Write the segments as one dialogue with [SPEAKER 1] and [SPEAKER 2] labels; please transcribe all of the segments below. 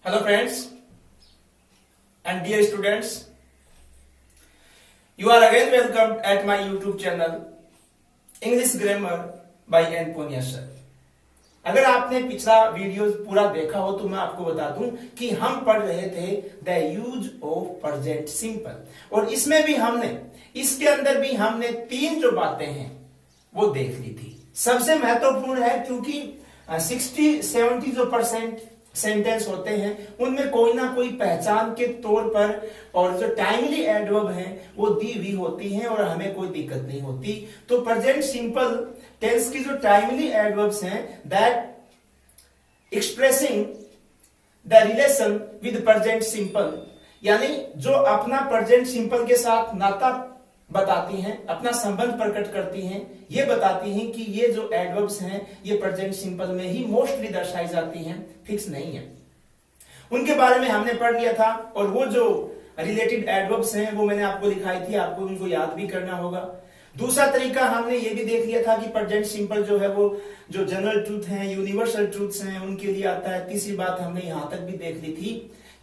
[SPEAKER 1] Hello friends and dear students, you are again welcomed at my YouTube channel English Grammar by N Punia sir। अगर आपने पिछला video पूरा देखा हो तो मैं आपको बता दूं कि हम पढ़ रहे थे the use of present simple, और इसमें भी इसके अंदर भी हमने तीन जो बातें हैं वो देख ली थी। सबसे महत्वपूर्ण है क्योंकि 60-70 जो परसेंट सेंटेंस होते हैं उनमें कोई ना कोई पहचान के तौर पर और जो टाइमली एडवर्ब हैं वो दी हुई होती हैं और हमें कोई दिक्कत नहीं होती। तो प्रेजेंट सिंपल टेंस की जो टाइमली एडवर्ब्स हैं that expressing the relation with present simple, यानी जो अपना प्रेजेंट सिंपल के साथ नाता बताती हैं, अपना संबंध प्रकट करती हैं, ये बताती हैं कि ये जो एडवर्ब्स हैं ये प्रेजेंट सिंपल में ही मोस्टली दर्शाई जाती हैं, फिक्स नहीं है। उनके बारे में हमने पढ़ लिया था और वो जो रिलेटेड एडवर्ब्स हैं वो मैंने आपको दिखाई थी, आपको उनको याद भी करना होगा। दूसरा तरीका हमने ये भी देख लिया था कि प्रेजेंट सिंपल जो है वो जो जनरल ट्रूथ हैं, यूनिवर्सल ट्रूथ्स हैं, उनके लिए आता है। तीसरी बात हमने यहां तक भी देख ली थी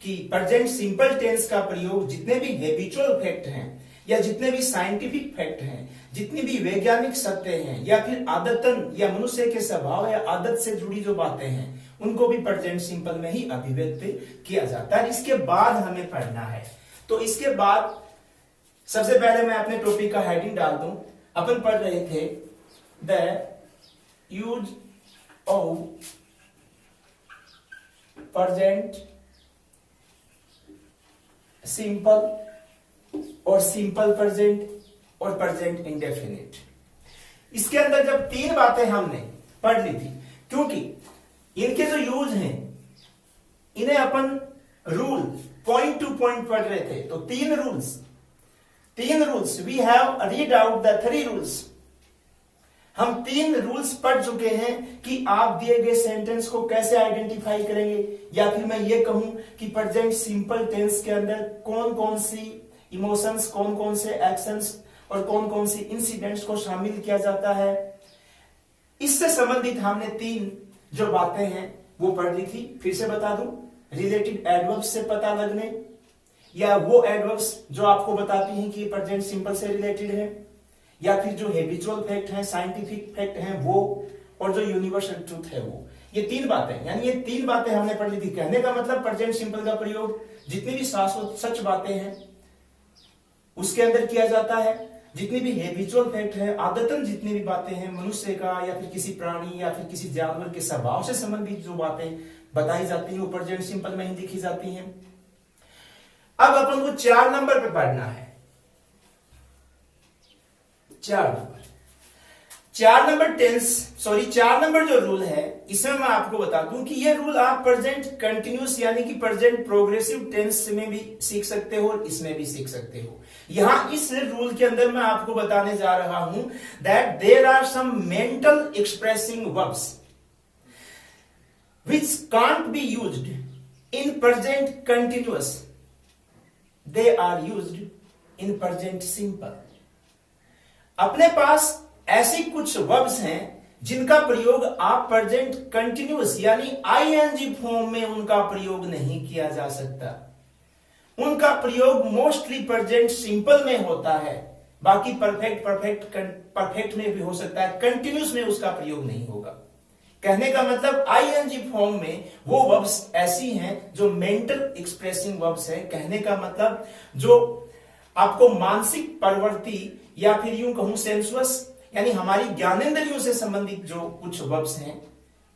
[SPEAKER 1] कि प्रेजेंट सिंपल टेंस का प्रयोग जितने भी हैबिचुअल फैक्ट हैं या जितने भी साइंटिफिक फैक्ट हैं, जितनी भी वैज्ञानिक सत्य हैं या फिर आदतन या मनुष्य के स्वभाव या आदत से जुड़ी जो बातें हैं उनको भी प्रेजेंट सिंपल में ही अभिव्यक्त किया जाता है। इसके बाद हमें पढ़ना है, तो इसके बाद सबसे पहले मैं अपने टॉपिक का हेडिंग डाल दूं। अपन पढ़ रहे थे the use of present simple और सिंपल प्रेजेंट और प्रेजेंट इंडेफिनिट। इसके अंदर जब तीन बातें हमने पढ़ ली थी, क्योंकि इनके जो यूज हैं इन्हें अपन रूल पॉइंट टू पॉइंट पढ़ रहे थे, तो तीन rules we have read out the 3 rules. हम 3 रूल्स पढ़ चुके हैं कि आप दिए गए सेंटेंस को कैसे आइडेंटिफाई करेंगे, या फिर मैं ये कहूं कि प्रेजेंट सिंपल टेंस के अंदर कौन कौन सी इमोशंस, कौन कौन से एक्शंस और कौन कौन सी इंसिडेंट्स को शामिल किया जाता है। इससे संबंधित हमने 3 जो बातें हैं वो पढ़ ली थी। फिर से बता दूं, रिलेटेड एडवर्ब्स से पता लगने, या वो एडवर्ब्स जो आपको बताती हैं कि प्रेजेंट सिंपल से रिलेटेड है, या फिर जो हैबिचुअल फैक्ट हैं, साइंटिफिक फैक्ट हैं वो, और जो यूनिवर्सल ट्रूथ है वो। ये 3 बातें, यानी ये 3 बातें हमने पढ़ ली थी। कहने का मतलब प्रेजेंट सिंपल का प्रयोग जितनी भी शाश्वत सच बातें हैं उसके अंदर किया जाता है, जितनी भी हैबिचुअल फैक्ट है, आदतन जितनी भी बातें हैं मनुष्य का या फिर किसी प्राणी या फिर किसी जानवर के स्वभाव से संबंधित जो बातें बताई जाती हैं वो प्रेजेंट सिंपल में ही लिखी जाती हैं। अब अपन को 4 नंबर पे पढ़ना है। 4 नंबर जो रूल है इसमें मैं आपको बता दूं कि ये रूल आप प्रेजेंट कंटिन्यूअस यानी कि प्रेजेंट प्रोग्रेसिव टेंस में भी सीख सकते हो और इसमें भी सीख सकते हो। यहां इस रूल के अंदर मैं आपको बताने जा रहा हूं that there are some mental expressing verbs which can't be used in present continuous, they are used in present simple. अपने पास ऐसी कुछ वर्ब्स हैं जिनका प्रयोग आप प्रेजेंट कंटिन्यूअस यानी आईएनजी फॉर्म में उनका प्रयोग नहीं किया जा सकता। उनका प्रयोग मोस्टली प्रेजेंट सिंपल में होता है, बाकी परफेक्ट में भी हो सकता है, कंटिन्यूअस में उसका प्रयोग नहीं होगा। कहने का मतलब आईएनजी फॉर्म में वो वर्ब्स ऐसी हैं जो मेंटल एक्सप्रेसिंग वर्ब्स हैं। कहने का मतलब जो आपको मानसिक प्रवृत्ति या फिर यूं कहूं सेंसुअस यानी हमारी ज्ञानेंद्रियों से संबंधित जो कुछ वर्ब्स हैं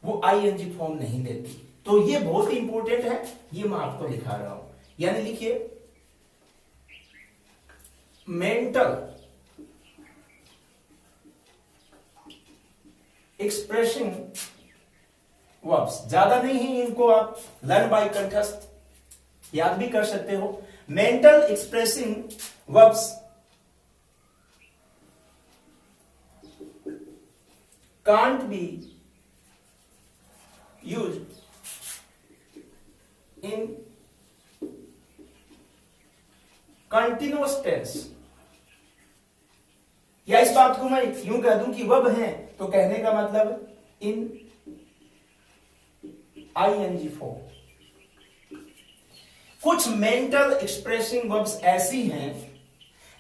[SPEAKER 1] वो आईएनजी फॉर्म नहीं लेती। तो ये बहुत ही इंपॉर्टेंट है, ये मैं आपको दिखा रहा हूं। यानी लिखिए मेंटल एक्सप्रेशन वर्ब्स, ज्यादा नहीं है, इनको आप लर्न बाय कंठस्थ याद भी कर सकते हो। Mental expressing verbs can't be used in continuous tense, या इस बात को मैं यूं कह दूं कि वर्ब हैं तो कहने का मतलब इन आईएनजी फॉर्म। कुछ मेंटल एक्सप्रेसिंग वर्ब्स ऐसी हैं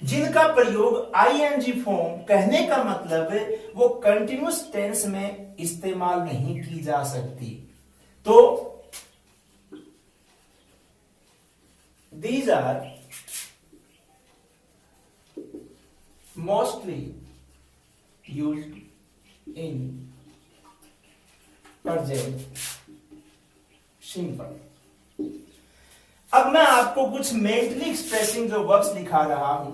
[SPEAKER 1] जिनका प्रयोग आईएनजी फॉर्म, कहने का मतलब वो कंटिन्यूस टेंस में इस्तेमाल नहीं की जा सकती। तो these are mostly used in present simple। अब मैं आपको कुछ मेंटली एक्सप्रेसिंग जो वर्ब्स दिखा रहा हूं,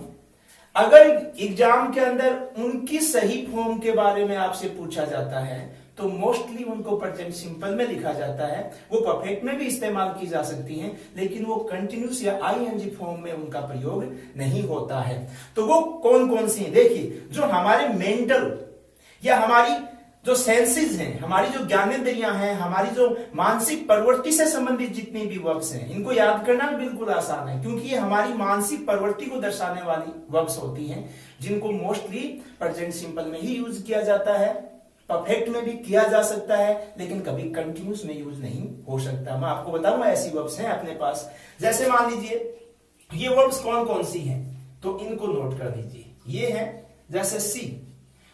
[SPEAKER 1] अगर एग्जाम के अंदर उनकी सही फॉर्म के बारे में आपसे पूछा जाता है तो मोस्टली उनको प्रेजेंट सिंपल में लिखा जाता है। वो परफेक्ट में भी इस्तेमाल की जा सकती हैं, लेकिन वो कंटिन्यूस या आईएनजी फॉर्म में उनका प्रयोग नहीं होता है। तो वो कौन कौन सी हैं? देखिए, जो हमारे मेंटल या हमारी जो सेंसेस हैं, हमारी जो ज्ञानेंद्रियां हैं, हमारी जो मानसिक प्रवृत्ति से संबंधित जितनी भी वर्ब्स हैं, इनको याद करना बिल्कुल आसान है, क्योंकि ये हमारी मानसिक प्रवृत्ति को दर्शाने वाली वर्ब्स होती हैं, जिनको मोस्टली प्रेजेंट सिंपल में ही यूज किया जाता है। परफेक्ट में भी किया जा सकता है, लेकिन कभी कंटिन्यूस में यूज नहीं हो सकता। मैं आपको बताऊंगा ऐसी वर्ब्स हैं अपने पास। जैसे मान लीजिए ये वर्ब्स कौन कौन सी हैं, तो इनको नोट कर दीजिए। ये है जैसे सी।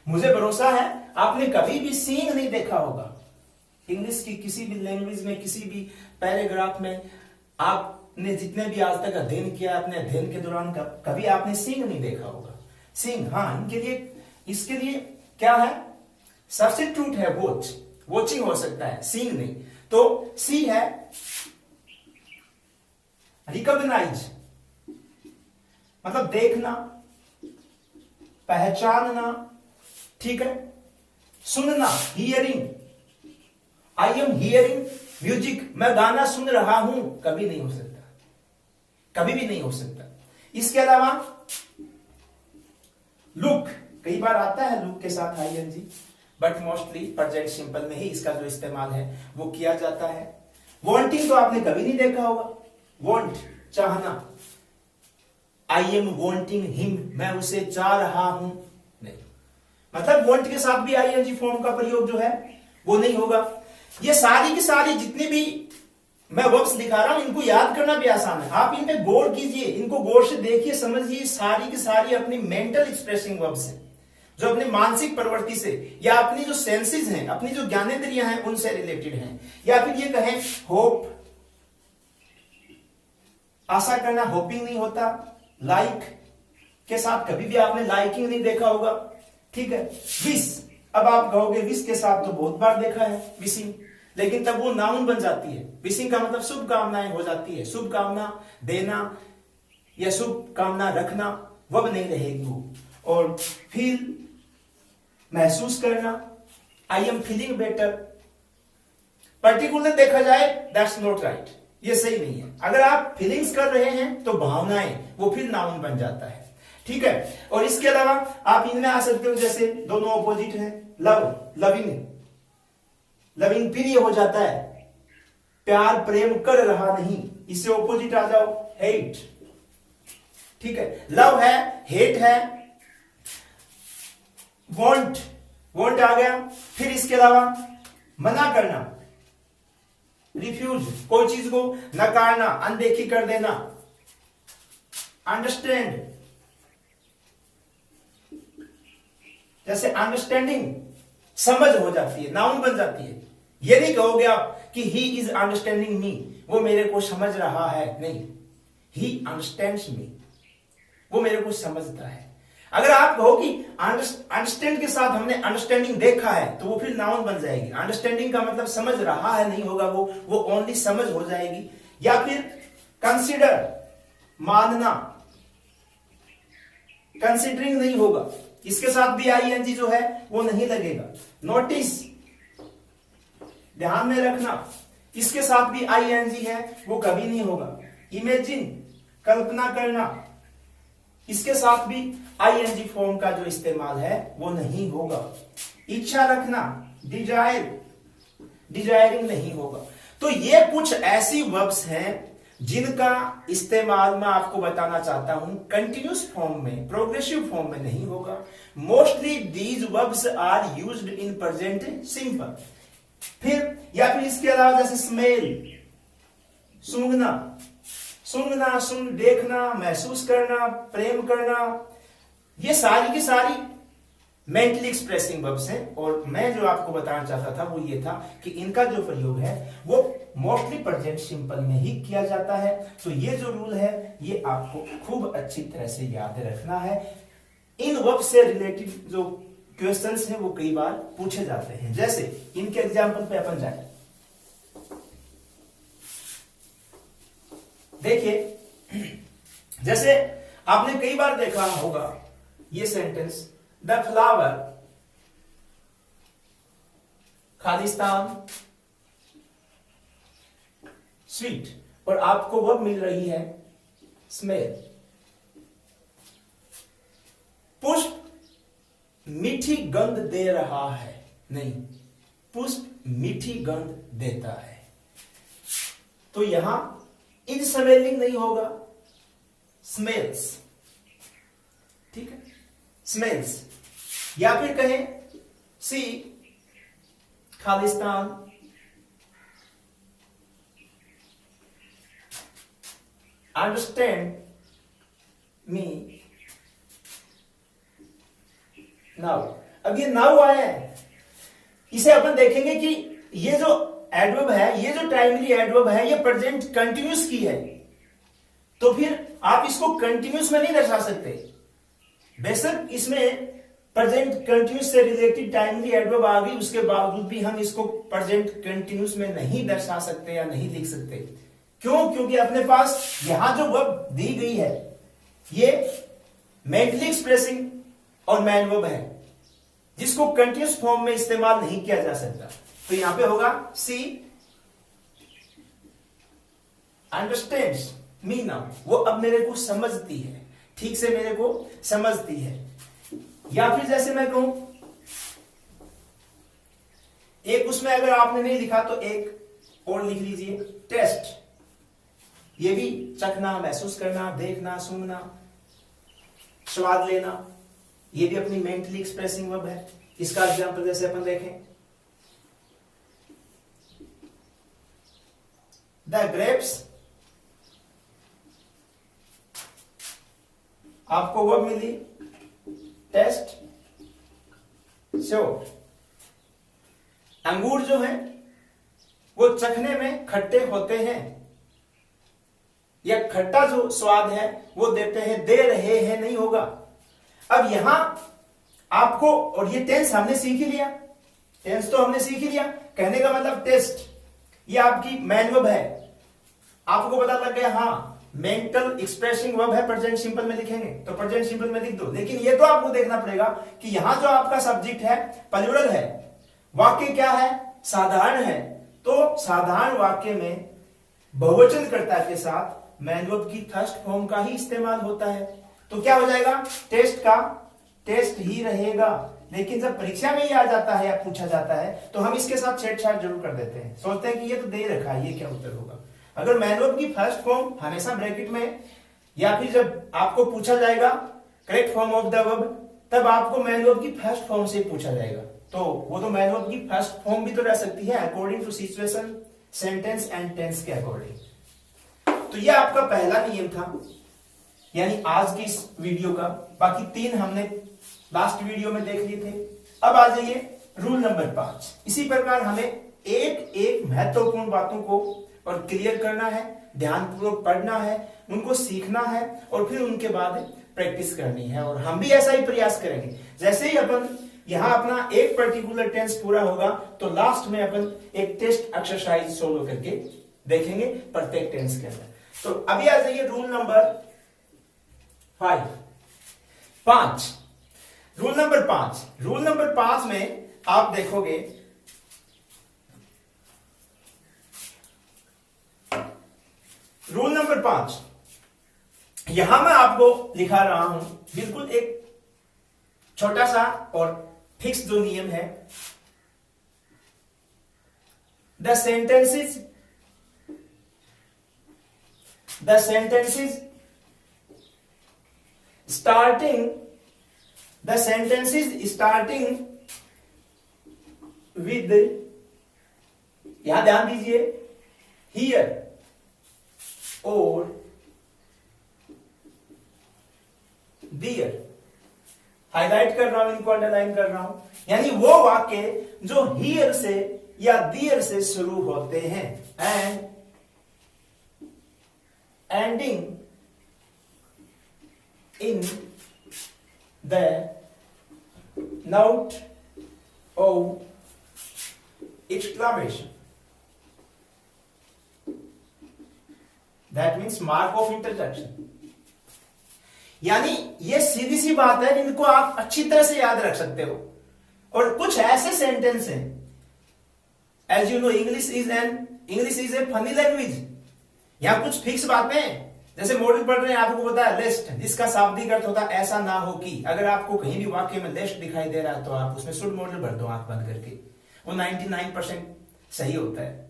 [SPEAKER 1] मुझे भरोसा है आपने कभी भी सीइंग नहीं देखा होगा। इंग्लिश की किसी भी लैंग्वेज में, किसी भी पैराग्राफ में आपने जितने भी आज तक अध्ययन किया, अपने अध्ययन के दौरान कभी आपने सीइंग नहीं देखा होगा। सीइंग, हाँ, इनके लिए, इसके लिए क्या है? सब्स्टिट्यूट है वॉच, वॉचिंग हो सकता है, सीइंग नहीं। तो सी है रिकॉग्नाइज, मतलब देखना, पहचानना, ठीक है। सुनना, hearing, I am hearing music, मैं गाना सुन रहा हूं, कभी नहीं हो सकता, कभी भी नहीं हो सकता। इसके अलावा लुक, कई बार आता है लुक के साथ I N G, but mostly present simple में ही इसका जो इस्तेमाल है वो किया जाता है। वांटिंग तो आपने कभी नहीं देखा होगा। वांट, चाहना, आई एम वांटिंग हिम, मैं उसे चाह रहा हूं, नहीं, मतलब वांट के साथ भी आईएनजी फॉर्म का प्रयोग जो है वो नहीं होगा। ये सारी की सारी जितनी भी मैं वर्ब्स दिखा रहा हूं, इनको याद करना भी आसान है। आप इन पे गौर कीजिए, इनको गौर से देखिए, समझिए। सारी की सारी अपनी मेंटल एक्सप्रेसिंग वर्ब्स हैं, जो अपनी मानसिक प्रवृत्ति से या अपनी जो सेंसेस हैं, अपनी जो ज्ञानेंद्रियां हैं, उनसे रिलेटेड हैं। या फिर ये कहें होप, आशा करना, होपिंग नहीं होता। लाइक के साथ कभी भी आपने लाइकिंग नहीं देखा होगा, ठीक है। विश, अब आप कहोगे विश के साथ तो बहुत बार देखा है विशिंग, लेकिन तब वो नाउन बन जाती है। विशिंग का मतलब शुभकामनाएं हो जाती है, शुभकामना देना या शुभकामना रखना, वह नहीं रहेगी वो। और फील, महसूस करना, I am feeling better. Particular देखा जाए दैट्स नॉट राइट, ये सही नहीं है। अगर आप फीलिंग्स कर रहे हैं तो भावनाएं, वो फिर नाउन बन जाता है, ठीक है। और इसके अलावा आप इनमें आ सकते हो, जैसे दोनों ऑपोजिट हैं, लव, लविंग, लविंग फिर ये हो जाता है प्यार प्रेम कर रहा नहीं, इससे ऑपोजिट आ जाओ हेट, ठीक है। लव है, हेट है, वॉन्ट, वॉन्ट आ गया। फिर इसके अलावा मना करना, रिफ्यूज, कोई चीज को नकारना, अनदेखी कर देना। अंडरस्टैंड, जैसे अंडरस्टैंडिंग, समझ हो जाती है, नाउन बन जाती है। ये नहीं कहोगे आप कि ही इज अंडरस्टैंडिंग मी, वो मेरे को समझ रहा है, नहीं, ही अंडरस्टैंड्स मी, वो मेरे को समझता है। अगर आप कहो कि अंडरस्टैंड के साथ हमने अंडरस्टैंडिंग देखा है, तो वो फिर नाउन बन जाएगी। अंडरस्टैंडिंग का मतलब समझ रहा है नहीं होगा, वो ओनली समझ हो जाएगी। या फिर कंसीडर, मानना, कंसीडरिंग नहीं होगा, इसके साथ भी आईएनजी जो है वो नहीं लगेगा। नोटिस, ध्यान में रखना, इसके साथ भी आईएनजी है, वो कभी नहीं होगा। इमेजिन, कल्पना करना, इसके साथ भी आईएनजी फॉर्म का जो इस्तेमाल है वो नहीं होगा। इच्छा रखना, डिजायर, डिजायरिंग नहीं होगा। तो ये कुछ ऐसी वर्ब्स हैं जिनका इस्तेमाल मैं आपको बताना चाहता हूं कंटिन्यूस फॉर्म में, प्रोग्रेसिव फॉर्म में नहीं होगा। Mostly these verbs are used in present simple. फिर या फिर इसके अलावा जैसे स्मेल, सूंघना, सुनना, देखना, महसूस करना, प्रेम करना, ये सारी की सारी मेंटली एक्सप्रेसिंग वर्ब्स हैं। और मैं जो आपको बताना चाहता था वो ये था कि इनका जो प्रयोग है वो मोस्टली प्रेजेंट सिंपल में ही किया जाता है। तो ये जो रूल है ये आपको खूब अच्छी तरह से याद रखना है। इन वर्ब से रिलेटेड जो क्वेश्चंस हैं वो कई बार पूछे जाते हैं। जैसे इनके एग्जाम्पल पे अपन जाए, देखिए, जैसे आपने कई बार देखा होगा ये sentence, the flower, Khalistan, sweet, और आपको वर्ब मिल रही है स्मेल। पुष्प मीठी गंध दे रहा है, नहीं, पुष्प मीठी गंध देता है। तो यहां इन स्मेलिंग नहीं होगा, स्मेल्स, ठीक है, स्मेल्स। या फिर कहें सी, खालिस्तान, अंडरस्टैंड मी, नाउ। अब ये नाउ आया है, इसे अपन देखेंगे कि ये जो एडवर्ब है, ये जो प्राइमरी एडवर्ब है, ये प्रेजेंट कंटिन्यूस की है। तो फिर आप इसको कंटिन्यूस में नहीं दर्शा सकते। बेशक इसमें प्रेजेंट कंटिन्यूस से रिलेटेड टाइमली एडवर्ब आ गई, उसके बावजूद भी हम इसको प्रेजेंट कंटिन्यूस में नहीं दर्शा सकते या नहीं लिख सकते। क्यों? क्योंकि अपने पास यहां जो वर्ब दी गई है ये मेंटली एक्सप्रेसिंग और मैन वर्ब है, जिसको कंटिन्यूस फॉर्म में इस्तेमाल नहीं किया जा सकता। तो यहां पे होगा सी अंडरस्टैंड्स मी नाउ, वो अब मेरे को समझती है, ठीक से मेरे को समझती है। या फिर जैसे मैं कहूं, एक उसमें अगर आपने नहीं लिखा तो एक और लिख लीजिए, टेस्ट। ये भी चखना, महसूस करना, देखना, सुनना, स्वाद लेना, ये भी अपनी मेंटली एक्सप्रेसिंग वर्ब है। इसका एग्जांपल जैसे अपन देखें, द ग्रेप्स, आपको वर्ब मिली टेस्ट, सो अंगूर जो है वो चखने में खट्टे होते हैं, या खट्टा जो स्वाद है वो देते हैं, दे रहे हैं नहीं होगा। अब यहां आपको, और ये टेंस हमने सीख ही लिया, टेंस तो हमने सीख ही लिया, कहने का मतलब टेस्ट, ये आपकी मैन वर्ब है। आपको पता लग गया, हाँ मेंटल एक्सप्रेसिंग वर्ब है, प्रेजेंट सिंपल में लिखेंगे तो प्रेजेंट सिंपल में लिख दो। लेकिन ये तो आपको देखना पड़ेगा कि यहां जो आपका सब्जेक्ट है प्लूरल है, वाक्य क्या है, साधारण है। तो साधारण वाक्य में बहुवचन कर्ता के साथ मैन वर्ब की फर्स्ट फॉर्म का ही इस्तेमाल होता है। तो क्या हो जाएगा, टेस्ट का टेस्ट ही रहेगा। लेकिन जब परीक्षा में ही आ जाता है या पूछा जाता है तो हम इसके साथ छेड़छाड़ जरूर कर देते हैं, सोचते हैं कि ये तो दे रखा है, ये क्या उत्तर होगा। अगर मैन वर्ब की फर्स्ट फॉर्म हमेशा ब्रैकेट में, या फिर जब आपको पूछा जाएगा correct form of the verb, तब आपको मैन वर्ब की फर्स्ट फॉर्म से पूछा जाएगा। तो वो तो मैन वर्ब की फर्स्ट फॉर्म भी तो रह सकती है according to situation, sentence and tense के अकॉर्डिंग। तो ये आपका पहला नियम था, यानी आज की इस वीडियो का। बाकी 3 हमने लास्ट वीडियो में देख लिए थे। अब आ जाइए रूल नंबर 5। इसी प्रकार हमें एक एक महत्वपूर्ण बातों को और क्लियर करना है, ध्यानपूर्वक पढ़ना है, उनको सीखना है और फिर उनके बाद प्रैक्टिस करनी है। और हम भी ऐसा ही प्रयास करेंगे। जैसे ही अपन यहां अपना एक पर्टिकुलर टेंस पूरा होगा तो लास्ट में अपन एक टेस्ट एक्सरसाइज सोल्व करके देखेंगे प्रत्येक टेंस के अंदर। तो अभी आ जाइए rule number 5। Rule number 5, rule number 5 में आप देखोगे, रूल नंबर 5 यहां मैं आपको लिखा रहा हूं, बिल्कुल एक छोटा सा और फिक्स जो नियम है। द सेंटेंसेस स्टार्टिंग विद, यहां ध्यान दीजिए, हियर और दियर, हाईलाइट कर रहा हूं, इनको अंडरलाइन कर रहा हूं, यानी वो वाक्य जो हियर से या दियर से शुरू होते हैं and ending in the note of exclamation, that means mark of interjection। यानी ये सीधी सी बात है, इनको आप अच्छी तरह से याद रख सकते हो। और कुछ ऐसे सेंटेंस हैं, as you know English is a funny language. यहां कुछ फिक्स बातें, जैसे मॉडल पढ़ रहे हैं, आपको पता है लेस्ट, जिसका शाब्दिक अर्थ होता है ऐसा ना हो कि। अगर आपको कहीं भी वाक्य में लेस्ट दिखाई दे रहा है तो आप उसमें शुड मॉडल भर दो आंख बंद करके, वो 99% सही होता है।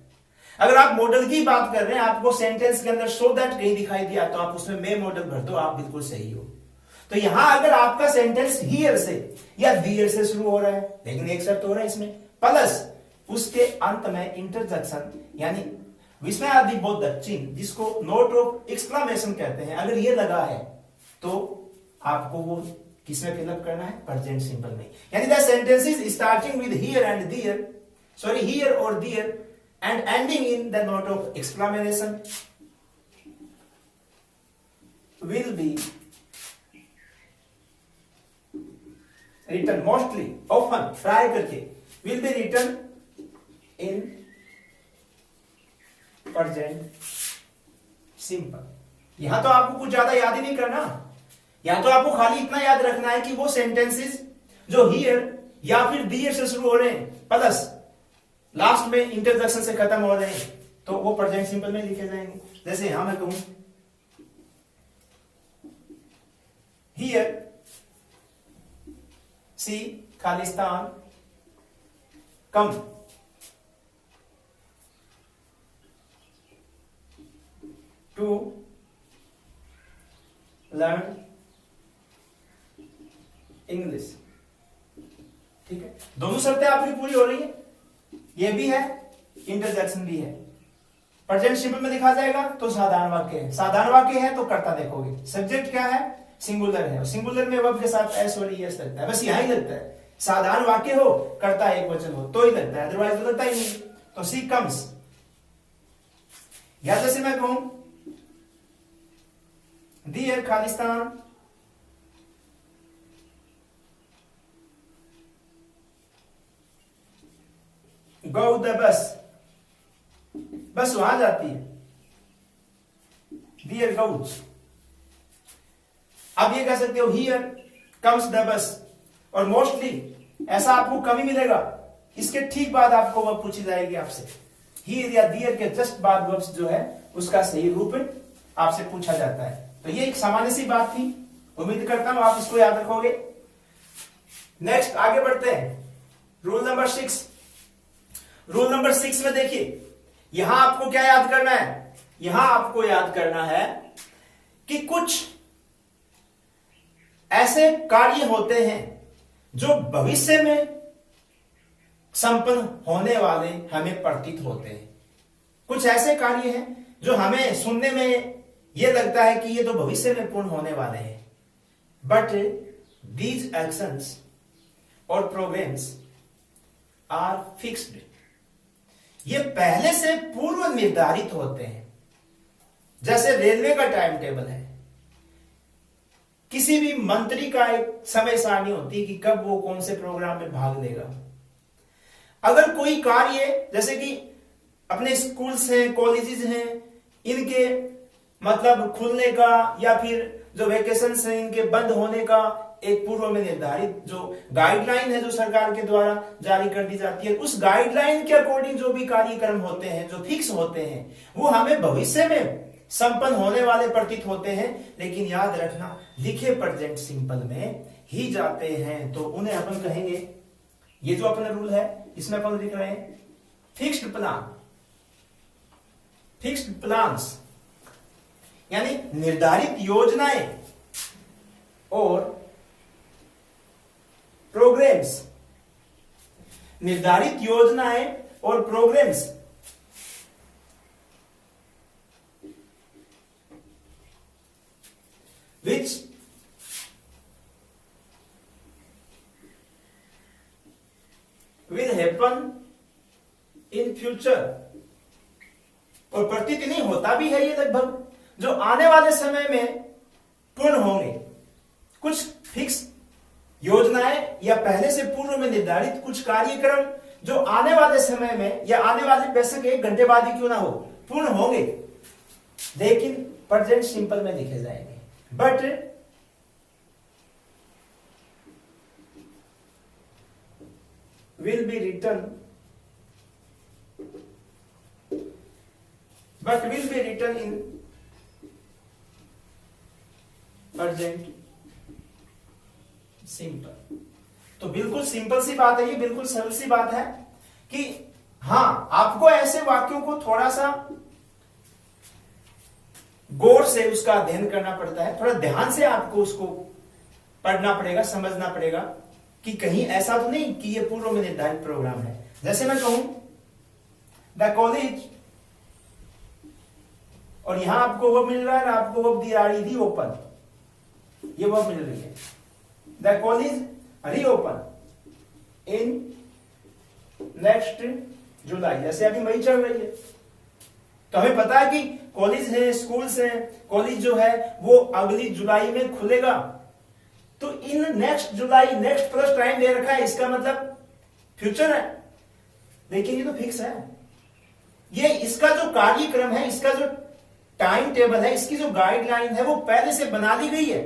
[SPEAKER 1] अगर आप मॉडल की बात कर रहे हैं, आपको सेंटेंस के अंदर सो दैट कहीं दिखाई दिया तो आप उसमें मे मॉडल भर दो, आप बिल्कुल सही हो। तो यहां अगर आपका सेंटेंस हियर से या दियर से शुरू हो रहा है, लेकिन एक शर्त हो रहा है इसमें, प्लस उसके अंत में इंटरजेक्शन यानी विस्मयादि बोधक चिन्ह, जिसको नोट ऑफ एक्सक्लामेशन कहते हैं, अगर ये लगा है तो आपको वो किसमें फिलअप करना है, प्रेजेंट सिंपल में। यानी the sentences starting with here and there, sorry here और there and ending in the note of exclamation will be written mostly, often, try करके, will be written in present simple. यहां तो आपको कुछ ज्यादा याद ही नहीं करना, यहां तो आपको खाली इतना याद रखना है कि वो सेंटेंसेस जो हियर या फिर दियर से शुरू हो रहे हैं प्लस लास्ट में इंटरजेक्शन से खत्म हो रहे हैं, तो वो प्रेजेंट सिंपल में लिखे जाएंगे। जैसे यहां मैं कहूं here see Khalistan come to learn English. ठीक है, दोनों शर्तें आपकी पूरी हो रही है, ये भी है, इंटरजेक्शन भी है। प्रेजेंट सिंपल में लिखा जाएगा तो साधारण वाक्य है, साधारण वाक्य है तो कर्ता देखोगे। सब्जेक्ट क्या है, सिंगुलर है, और सिंगुलर में वर्ब के साथ एस और ईएस लगता है, बस यहां ही लगता है। साधारण वाक्य हो, कर्ता एक वचन हो तो ही लगता है, अदरवाइज तो लगता ही नहीं। तो सी कम्स, या जैसे मैं कहूं dear Khalistan go the bus, बस वहां जाती है, डियर गोज। आप ये कह सकते हो हियर कम्स द बस, और मोस्टली ऐसा आपको कम ही मिलेगा। इसके ठीक बाद आपको वह पूछी जाएगी आपसे, हियर या डियर के जस्ट बाद वर्ब्स जो है उसका सही रूप आपसे पूछा जाता है। तो ये एक सामान्य सी बात थी, उम्मीद करता हूं आप इसको याद रखोगे। नेक्स्ट आगे बढ़ते हैं, रूल नंबर 6। रूल नंबर 6 में देखिए, यहां आपको क्या याद करना है, यहां आपको याद करना है कि कुछ ऐसे कार्य होते हैं जो भविष्य में संपन्न होने वाले हमें प्रतीत होते हैं। कुछ ऐसे कार्य हैं जो हमें सुनने में यह लगता है कि ये तो भविष्य में पूर्ण होने वाले हैं, बट दीज एक्शंस और प्रोग्राम्स आर फिक्स्ड। ये पहले से पूर्व निर्धारित होते हैं, जैसे रेलवे का टाइम टेबल है, किसी भी मंत्री का एक समय सारणी होती है कि कब वो कौन से प्रोग्राम में भाग लेगा। अगर कोई कार्य जैसे कि अपने स्कूल्स हैं, कॉलेजेस हैं, इनके मतलब खुलने का या फिर जो वेकेशंस हैं इनके बंद होने का एक पूर्व में निर्धारित जो गाइडलाइन है जो सरकार के द्वारा जारी कर दी जाती है, उस गाइडलाइन के अकॉर्डिंग जो भी कार्यक्रम होते हैं जो फिक्स होते हैं वो हमें भविष्य में संपन्न होने वाले प्रतीत होते हैं। लेकिन याद रखना, लिखे प्रेजेंट सिंपल में ही जाते हैं, तो उन्हें अपन कहेंगे, ये जो अपना रूल है इसमें अपन लिख रहे हैं फिक्स्ड प्लान, फिक्स्ड प्लान्स, यानी निर्धारित योजनाएं और प्रोग्राम्स, निर्धारित योजनाएं और programs which happen in future, और प्रतीत नहीं होता भी है ये लगभग, जो आने वाले समय में पूर्ण होंगे। कुछ फिक्स योजनाएं या पहले से पूर्व में निर्धारित कुछ कार्यक्रम जो आने वाले समय में या आने वाले बेशक 1 घंटे बाद ही क्यों ना हो पूर्ण होंगे, लेकिन प्रेजेंट सिंपल में लिखे जाएंगे। But will be return in present simple. तो बिल्कुल सिंपल सी बात है, ये बिल्कुल सरल सी बात है कि हाँ, आपको ऐसे वाक्यों को थोड़ा सा गौर से उसका अध्ययन करना पड़ता है, थोड़ा ध्यान से आपको उसको पढ़ना पड़ेगा, समझना पड़ेगा कि कहीं ऐसा तो नहीं कि ये पूर्व में निर्धारित प्रोग्राम है। जैसे मैं कहूं द कॉलेज, और यहां आपको वो मिल रहा है, आपको वो दी ओपन, ये वो मिल रही है। The college reopen in next July, जैसे अभी मई चल रही है, तो हमें पता है कि कॉलेज है, स्कूल्स है, कॉलेज जो है वो अगली जुलाई में खुलेगा। तो in next July, next plus time दे रखा है, इसका मतलब फ्यूचर है, लेकिन ये तो फिक्स है। ये इसका जो कार्यक्रम है, इसका जो टाइम टेबल है, इसकी जो गाइडलाइन है वो पहले से बना दी गई है,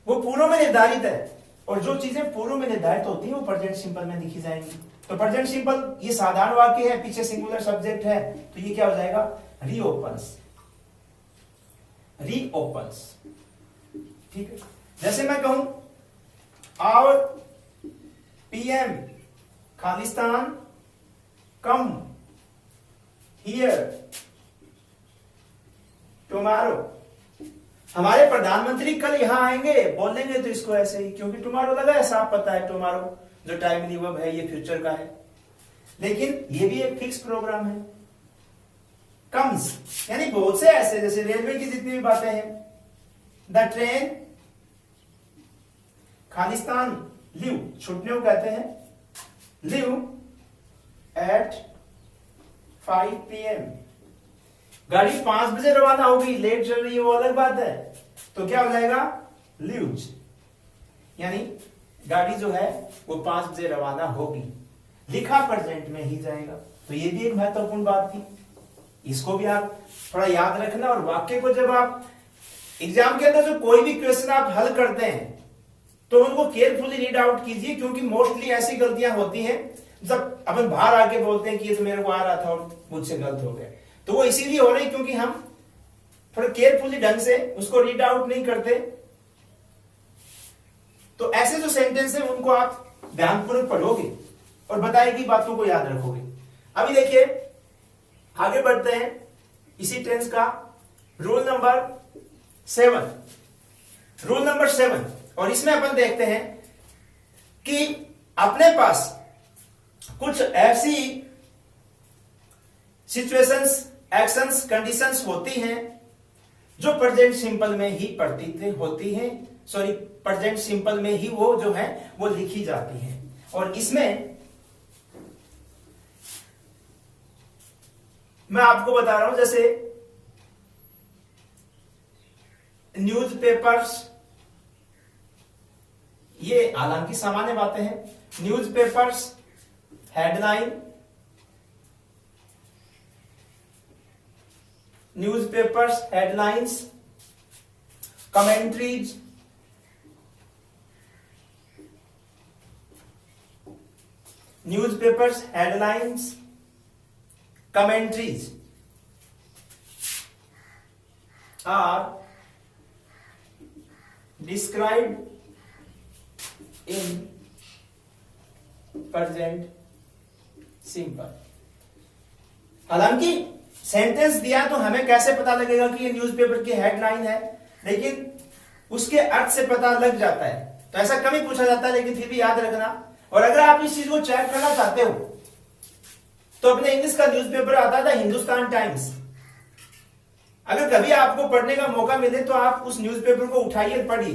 [SPEAKER 1] वो पूर्व में निर्धारित है। और जो चीजें पूर्व में निर्धारित होती है वो प्रेजेंट सिंपल में लिखी जाएंगी। तो प्रेजेंट सिंपल ये साधारण वाक्य है, पीछे सिंगुलर सब्जेक्ट है, तो ये क्या हो जाएगा, रीओपन्स। ठीक है। जैसे मैं कहूं our PM Khalistan come here tomorrow, हमारे प्रधानमंत्री कल यहां आएंगे, बोलेंगे तो इसको ऐसे ही, क्योंकि टुमारो लगा है, साफ पता है टुमारो जो टाइम लीव है ये फ्यूचर का है, लेकिन ये भी एक फिक्स प्रोग्राम है। कम्स यानी बहुत से ऐसे, जैसे रेलवे की जितनी भी बातें हैं, द ट्रेन खालिस्तान लीव, छुट्टियों कहते हैं, लीव एट 5 PM, गाड़ी 5 बजे रवाना होगी, लेट चल रही है वो अलग बात है, तो क्या हो जाएगा, लीव्स, यानी गाड़ी जो है वो 5 बजे रवाना होगी, लिखा प्रेजेंट में ही जाएगा। तो ये भी एक महत्वपूर्ण बात थी, इसको भी आप थोड़ा याद रखना। और वाक्य को जब आप एग्जाम के अंदर जो कोई भी क्वेश्चन आप हल करते हैं तो उनको केयरफुली रीड आउट कीजिए, क्योंकि मोस्टली ऐसी गलतियां होती हैं जब अपन बाहर आके बोलते हैं कि ये तो मेरे को आ रहा था और मुझसे गलत हो गया, तो वो इसीलिए हो रही क्योंकि हम थोड़ा केयरफुली ढंग से उसको रीड आउट नहीं करते। तो ऐसे जो सेंटेंस है उनको आप ध्यानपूर्वक पढ़ोगे और बताई गई बातों को याद रखोगे। अभी देखिए आगे बढ़ते हैं इसी टेंस का रूल नंबर 7, और इसमें अपन देखते हैं कि अपने पास कुछ ऐसी सिचुएशंस, एक्शंस, कंडीशंस होती हैं जो प्रेजेंट सिंपल में ही प्रतीत होती हैं, सॉरी प्रेजेंट सिंपल में ही वो जो है वो लिखी जाती हैं। और इसमें मैं आपको बता रहा हूं, जैसे न्यूज़पेपर्स, ये हालांकि सामान्य बातें हैं, newspapers headline, newspapers headlines, commentaries, newspapers headlines, commentaries are described in present simple। हालांकि सेंटेंस दिया तो हमें कैसे पता लगेगा कि ये न्यूज़पेपर की हेडलाइन है, लेकिन उसके अर्थ से पता लग जाता है। तो ऐसा कम ही पूछा जाता है, लेकिन फिर भी याद रखना। और अगर आप इस चीज को चेक करना चाहते हो तो अपने इंग्लिश का न्यूज़पेपर आता था हिंदुस्तान टाइम्स, अगर कभी आपको पढ़ने का मौका मिले तो आप उस न्यूज़पेपर को उठाइए, पढ़िए।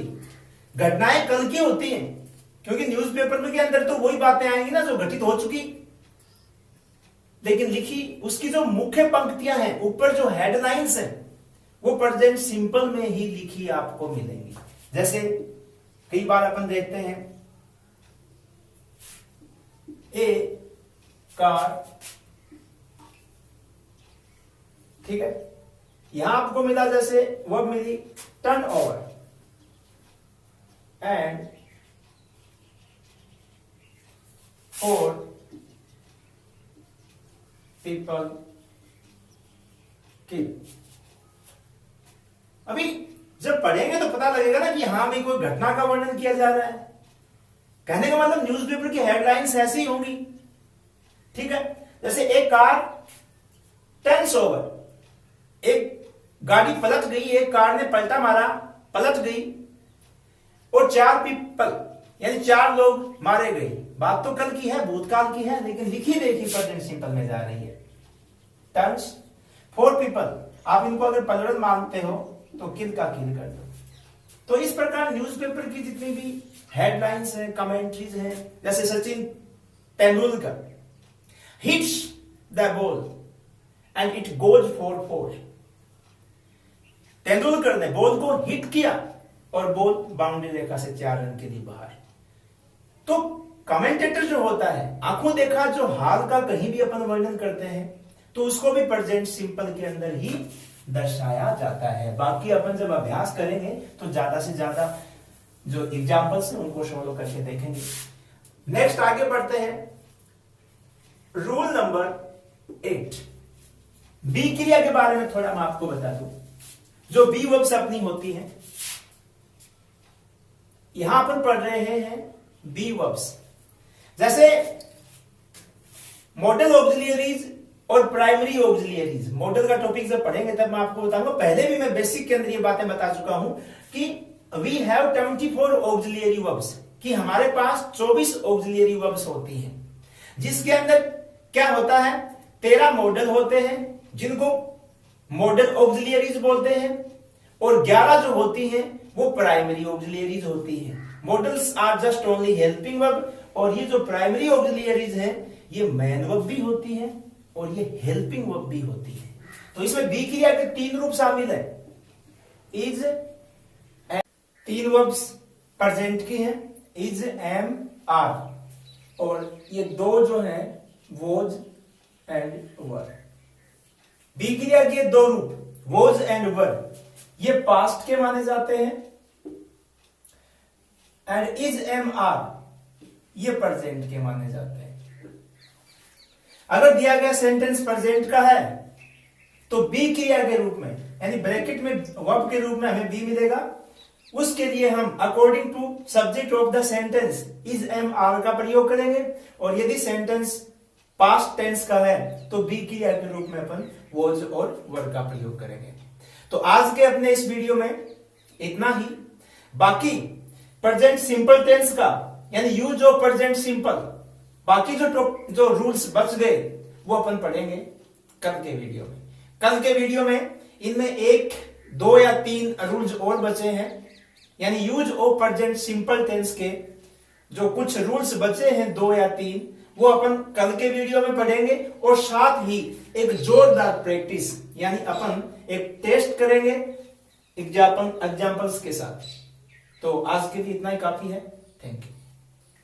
[SPEAKER 1] घटनाएं कल की होती हैं, क्योंकि न्यूज़पेपर के अंदर तो वही बातें आएंगी ना जो घटित हो चुकी। लेकिन लिखी उसकी जो मुख्य पंक्तियां हैं, ऊपर जो हेडलाइंस हैं, वो प्रेजेंट सिंपल में ही लिखी आपको मिलेंगी। जैसे कई बार अपन देखते हैं ए कार, ठीक है, यहां आपको मिला जैसे वर्ब मिली turn over and 4 people kill। अभी जब पढ़ेंगे तो पता लगेगा ना कि यहां में कोई घटना का वर्णन किया जा रहा है। कहने का मतलब न्यूज़पेपर की हेडलाइंस ऐसी होंगी, ठीक है। जैसे एक कार टर्न्स ओवर, एक गाड़ी पलट गई, एक कार ने पलटा मारा, पलट गई, और 4 पीपल यानी 4 लोग मारे गए। बात तो कल की है, भूतकाल की है, लेकिन लिखी देखी प्रेजेंट सिंपल में जा रही है। टर्न्स 4 पीपल, आप इनको अगर प्लुरल मानते हो तो किल का किल कर दो। तो इस प्रकार न्यूज़पेपर की जितनी भी हेडलाइंस हैं, कमेंट्रीज हैं, जैसे Sachin Tendulkar hits the ball and it goes for 4। Tendulkar ने बॉल को हिट किया और बॉल बाउंड्री रेखा से 4 रन के लिए बाहर। तो कमेंटेटर जो होता है, आंखों देखा जो हाल का कहीं भी अपन वर्णन करते हैं, तो उसको भी प्रेजेंट सिंपल के अंदर ही दर्शाया जाता है। बाकी अपन जब अभ्यास करेंगे तो ज्यादा से ज्यादा जो एग्जाम्पल्स हैं उनको फॉलो करके देखेंगे। नेक्स्ट आगे बढ़ते हैं। रूल नंबर 8, बी क्रिया के बारे में थोड़ा मैं आपको बता दूं। जो बी वर्ब्स अपनी होती हैं, यहां अपन पढ़ रहे हैं बी वर्ब्स। जैसे मॉडल ऑक्सिलियरीज और प्राइमरी ऑक्सिलियरीज। मॉडल का टॉपिक जब पढ़ेंगे तब मैं आपको बताऊंगा। पहले भी मैं बेसिक के अंदर ये बातें बता चुका हूं कि वी हैव 24 ऑक्सिलियरी वर्ब्स, कि हमारे पास 24 ऑक्सिलियरी वर्ब्स होती हैं, जिसके अंदर क्या होता है 13 मॉडल होते हैं जिनको मॉडल ऑक्सिलियरीज बोलते हैं, और 11 जो होती हैं वो प्राइमरी ऑक्सिलियरीज होती हैं। Modals are just only helping verb, और ये जो प्राइमरी ऑक्सिलियरीज हैं ये मेन वर्ब भी होती हैं और ये हेल्पिंग वर्ब भी होती है। तो इसमें बी क्रिया के 3 रूप शामिल है। इज, 3 वर्ब्स प्रेजेंट की हैं, इज, एम, आर, और ये 2 जो हैं वोज एंड वर। बी क्रिया के 2 रूप वोज एंड वर, ये पास्ट के माने जाते हैं, एंड इज, एम, आर ये प्रेजेंट के माने जाते हैं। अगर दिया गया सेंटेंस प्रेजेंट का है तो बी क्रिया के रूप में यानी ब्रैकेट में वर्ब के रूप में हमें बी मिलेगा। उसके लिए हम according to subject of the sentence is, am, are का प्रयोग करेंगे, और यदि सेंटेंस पास्ट टेंस का है तो बी क्रिया के रूप में अपन वॉज और वर का प्रयोग करेंगे। तो आज के अपने इस वीडियो में इतना ही। बाकी प्रेजेंट सिंपल टेंस का यानी यूज ऑफ प्रेजेंट सिंपल, बाकी जो रूल्स बच गए वो अपन पढ़ेंगे कल के वीडियो में। कल के वीडियो में इनमें 1, 2 या 3 रूल्स और बचे हैं, यानी use of present simple tense के जो कुछ रूल्स बचे हैं 2 या 3, वो अपन कल के वीडियो में पढ़ेंगे, और साथ ही एक जोरदार प्रैक्टिस यानी अपन एक टेस्ट करेंगे एग्जाम्पल्स के साथ। तो आज के लिए इतना ही काफी है। Thank you.